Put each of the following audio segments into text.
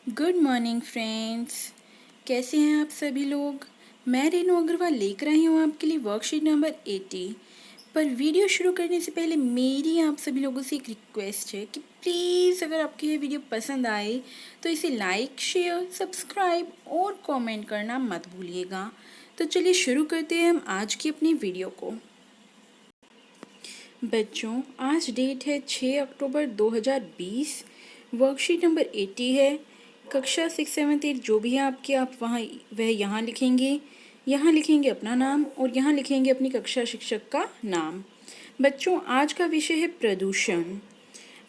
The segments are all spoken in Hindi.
Good morning friends. कैसे हैं आप सभी लोग। मैं रेनू अग्रवाल लेकर आई हूँ आपके लिए वर्कशीट नंबर 80। पर वीडियो शुरू करने से पहले मेरी आप सभी लोगों से एक रिक्वेस्ट है कि प्लीज़ अगर आपको ये वीडियो पसंद आए तो इसे लाइक, शेयर, सब्सक्राइब और कमेंट करना मत भूलिएगा। तो चलिए शुरू करते हैं हम आज की अपनी वीडियो को। बच्चों, आज डेट है 6 अक्टूबर 2020। वर्कशीट नंबर 80 है। कक्षा 6, 7, 8 जो भी है आपके, आप वह यहाँ लिखेंगे। यहाँ लिखेंगे अपना नाम और यहाँ लिखेंगे अपनी कक्षा शिक्षक का नाम। बच्चों, आज का विषय है प्रदूषण।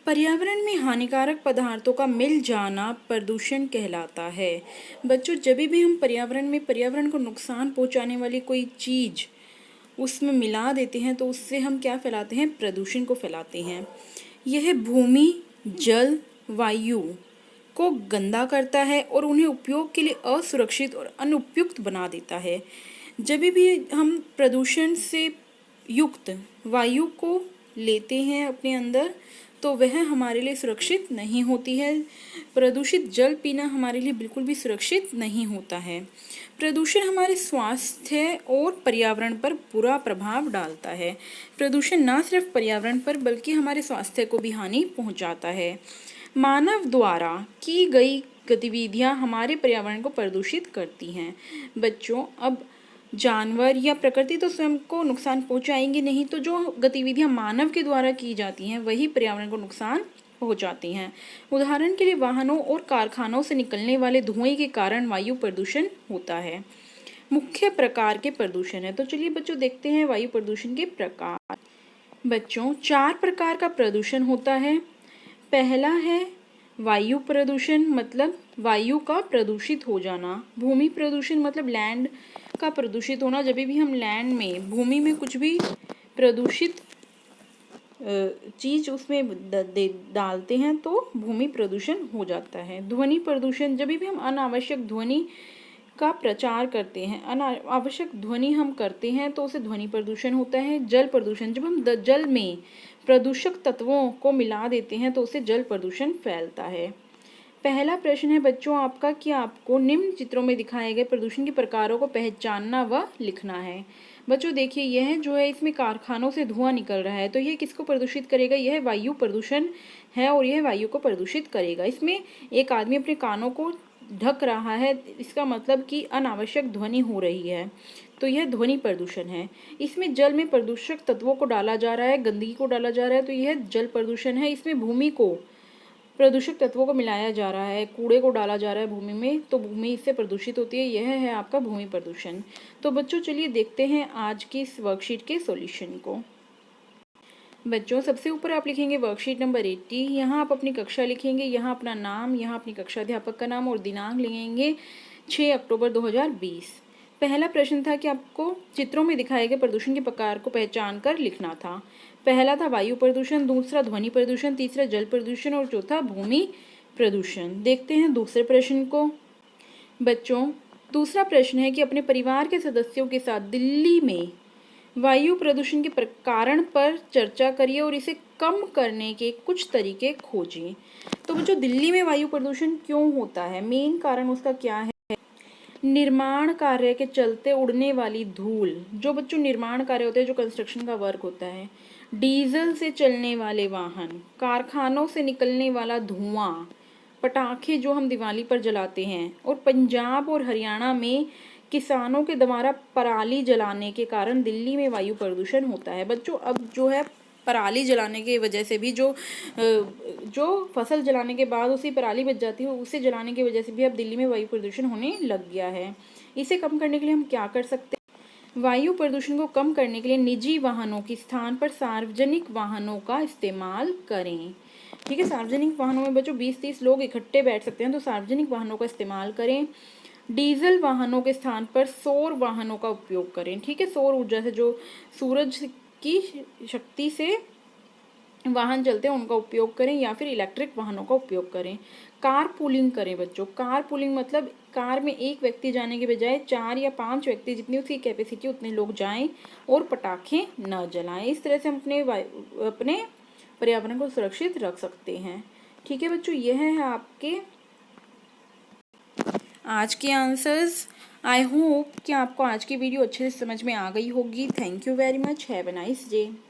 पर्यावरण में हानिकारक पदार्थों का मिल जाना प्रदूषण कहलाता है। बच्चों, जब भी हम पर्यावरण को नुकसान पहुँचाने वाली कोई चीज़ उसमें मिला देते हैं तो उससे हम क्या फैलाते हैं, प्रदूषण को फैलाते हैं। यह भूमि, जल, वायु को गंदा करता है और उन्हें उपयोग के लिए असुरक्षित और अनुपयुक्त बना देता है। जब भी हम प्रदूषण से युक्त वायु को लेते हैं अपने अंदर तो वह हमारे लिए सुरक्षित नहीं होती है। प्रदूषित जल पीना हमारे लिए बिल्कुल भी सुरक्षित नहीं होता है। प्रदूषण हमारे स्वास्थ्य और पर्यावरण पर बुरा प्रभाव डालता है। प्रदूषण न सिर्फ पर्यावरण पर बल्कि हमारे स्वास्थ्य को भी हानि पहुंचाता है। मानव द्वारा की गई गतिविधियां हमारे पर्यावरण को प्रदूषित करती हैं। बच्चों, अब जानवर या प्रकृति तो स्वयं को नुकसान पहुंचाएंगे नहीं, तो जो गतिविधियां मानव के द्वारा की जाती हैं वही पर्यावरण को नुकसान पहुंचाती हैं। उदाहरण के लिए वाहनों और कारखानों से निकलने वाले धुएं के कारण वायु प्रदूषण होता है। मुख्य प्रकार के प्रदूषण है, तो चलिए बच्चों देखते हैं वायु प्रदूषण के प्रकार। बच्चों, 4 प्रकार का प्रदूषण होता है। पहला है वायु प्रदूषण, मतलब वायु का प्रदूषित हो जाना। भूमि प्रदूषण मतलब लैंड का प्रदूषित होना। जब भी हम लैंड में, भूमि में कुछ भी प्रदूषित चीज़ उसमें डालते हैं तो भूमि प्रदूषण हो जाता है। ध्वनि प्रदूषण, जब भी हम अनावश्यक ध्वनि का प्रचार करते हैं, अनावश्यक ध्वनि हम करते हैं तो उसे ध्वनि प्रदूषण होता है। जल प्रदूषण, जब हम जल में प्रदूषक तत्वों को मिला देते हैं तो उससे जल प्रदूषण फैलता है। पहला प्रश्न है बच्चों आपका कि आपको निम्न चित्रों में दिखाए गए प्रदूषण के प्रकारों को पहचानना व लिखना है। बच्चों देखिए, यह जो है इसमें कारखानों से धुआं निकल रहा है तो यह किसको प्रदूषित करेगा, यह वायु प्रदूषण है और यह वायु को प्रदूषित करेगा। इसमें एक आदमी अपने कानों को ढक रहा है, इसका मतलब कि अनावश्यक ध्वनि हो रही है, तो यह ध्वनि प्रदूषण है। इसमें जल में प्रदूषक तत्वों को डाला जा रहा है, गंदगी को डाला जा रहा है, तो यह जल प्रदूषण है। इसमें भूमि को प्रदूषक तत्वों को मिलाया जा रहा है, कूड़े को डाला जा रहा है भूमि में, तो भूमि इससे प्रदूषित होती है। यह है आपका भूमि प्रदूषण। तो बच्चों चलिए देखते हैं आज की इस वर्कशीट के सॉल्यूशन को। बच्चों, सबसे ऊपर आप लिखेंगे वर्कशीट नंबर 80। यहाँ आप अपनी कक्षा लिखेंगे, यहाँ अपना नाम, यहाँ अपनी कक्षा अध्यापक का नाम और दिनांक लिखेंगे 6 अक्टूबर 2020। पहला प्रश्न था कि आपको चित्रों में दिखाए गए प्रदूषण के प्रकार को पहचान कर लिखना था। पहला था वायु प्रदूषण, दूसरा ध्वनि प्रदूषण, तीसरा जल प्रदूषण और चौथा भूमि प्रदूषण। देखते हैं दूसरे प्रश्न को। बच्चों, दूसरा प्रश्न है कि अपने परिवार के सदस्यों के साथ दिल्ली में वायु प्रदूषण के कारण पर चर्चा करिए और इसे कम करने के कुछ तरीके खोजें। तो बच्चों, दिल्ली में वायु प्रदूषण क्यों होता है, मेन कारण उसका क्या है? निर्माण कार्य के चलते उड़ने वाली धूल, जो बच्चों निर्माण कार्य होते हैं, जो कंस्ट्रक्शन का वर्क होता है, डीजल से चलने वाले वाहन, कारखानों से निकलने वाला धुआं, पटाखे जो हम दिवाली पर जलाते हैं, और पंजाब और हरियाणा में किसानों के द्वारा पराली जलाने के कारण दिल्ली में वायु प्रदूषण होता है। बच्चों, अब जो है पराली जलाने की वजह से भी जो फसल जलाने के बाद उसी पराली बच जाती है, उसे जलाने की वजह से भी अब दिल्ली में वायु प्रदूषण होने लग गया है। इसे कम करने के लिए हम क्या कर सकते हैं? वायु प्रदूषण को कम करने के लिए निजी वाहनों के स्थान पर सार्वजनिक वाहनों का इस्तेमाल करें। ठीक है, सार्वजनिक वाहनों में बच्चों 20-30 लोग इकट्ठे बैठ सकते हैं, तो सार्वजनिक वाहनों का इस्तेमाल करें। डीजल वाहनों के स्थान पर सौर वाहनों का उपयोग करें। ठीक है, सौर ऊर्जा से, जो सूरज की शक्ति से वाहन चलते हैं उनका उपयोग करें, या फिर इलेक्ट्रिक वाहनों का उपयोग करें। कार पूलिंग करें बच्चों। कार पूलिंग मतलब कार में एक व्यक्ति जाने के बजाय 4 या 5 व्यक्ति, जितनी उसकी कैपेसिटी उतने लोग जाएं और पटाखे न जलाएं। इस तरह से हम अपने पर्यावरण को सुरक्षित रख सकते हैं। ठीक है बच्चों, यह है आपके आज के आंसर्स। आई होप कि आपको आज की वीडियो अच्छे से समझ में आ गई होगी। Thank you very much. Have a nice day.